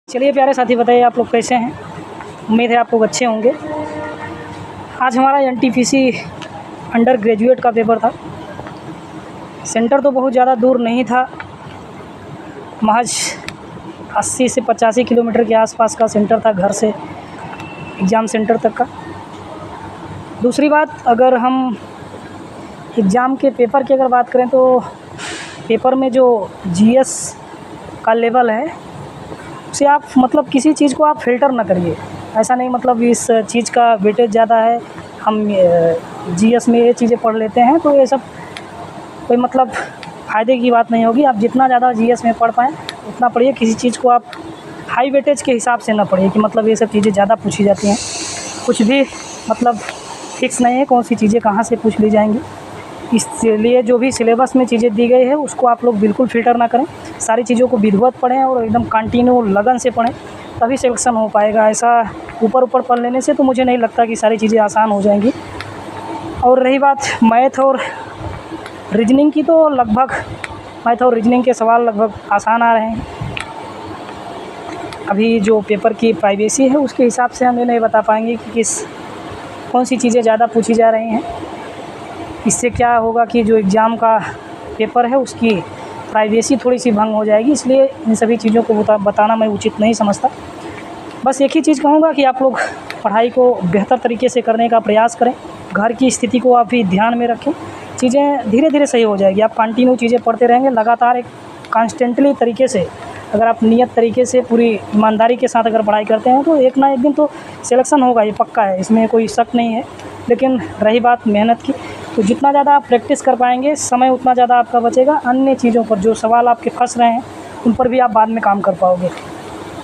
चलिए प्यारे साथी, बताइए आप लोग कैसे हैं। उम्मीद है आप लोग अच्छे होंगे। आज हमारा एनटीपीसी अंडर ग्रेजुएट का पेपर था। सेंटर तो बहुत ज़्यादा दूर नहीं था, महज 80 से 85 किलोमीटर के आसपास का सेंटर था, घर से एग्ज़ाम सेंटर तक का। दूसरी बात, अगर हम एग्ज़ाम के पेपर की अगर बात करें तो पेपर में जो जीएस का लेवल है उसे आप मतलब किसी चीज़ को आप फ़िल्टर ना करिए। ऐसा नहीं मतलब इस चीज़ का वेटेज ज़्यादा है, हम जीएस में ये चीज़ें पढ़ लेते हैं, तो ये सब कोई मतलब फ़ायदे की बात नहीं होगी। आप जितना ज़्यादा जीएस में पढ़ पाएँ उतना पढ़िए। किसी चीज़ को आप हाई वेटेज के हिसाब से ना पढ़िए कि मतलब ये सब चीज़ें ज़्यादा पूछी जाती हैं। कुछ भी मतलब फ़िक्स नहीं है कौन सी चीज़ें कहाँ से पूछ ली जाएंगी। इसलिए जो भी सिलेबस में चीज़ें दी गई है उसको आप लोग बिल्कुल फ़िल्टर ना करें। सारी चीज़ों को विधिवत पढ़ें और एकदम कंटिन्यू लगन से पढ़ें, तभी सिलेक्शन हो पाएगा। ऐसा ऊपर पढ़ लेने से तो मुझे नहीं लगता कि सारी चीज़ें आसान हो जाएंगी। और रही बात मैथ और रीजनिंग की, तो लगभग मैथ और रीजनिंग के सवाल लगभग आसान आ रहे हैं। अभी जो पेपर की प्राइवेसी है उसके हिसाब से हम ये नहीं बता पाएंगे कि कौन सी चीज़ें ज़्यादा पूछी जा रही हैं। इससे क्या होगा कि जो एग्ज़ाम का पेपर है उसकी प्राइवेसी थोड़ी सी भंग हो जाएगी, इसलिए इन सभी चीज़ों को बताना मैं उचित नहीं समझता। बस एक ही चीज़ कहूँगा कि आप लोग पढ़ाई को बेहतर तरीके से करने का प्रयास करें। घर की स्थिति को आप भी ध्यान में रखें, चीज़ें धीरे धीरे सही हो जाएगी। आप कंटिन्यू चीज़ें पढ़ते रहेंगे, लगातार एक कॉन्स्टेंटली तरीके से अगर आप नियत तरीके से पूरी ईमानदारी के साथ अगर पढ़ाई करते हैं तो एक ना एक दिन तो सिलेक्शन होगा, ये पक्का है, इसमें कोई शक नहीं है। लेकिन रही बात मेहनत की, तो जितना ज़्यादा आप प्रैक्टिस कर पाएंगे समय उतना ज़्यादा आपका बचेगा। अन्य चीज़ों पर जो सवाल आपके फंस रहे हैं उन पर भी आप बाद में काम कर पाओगे।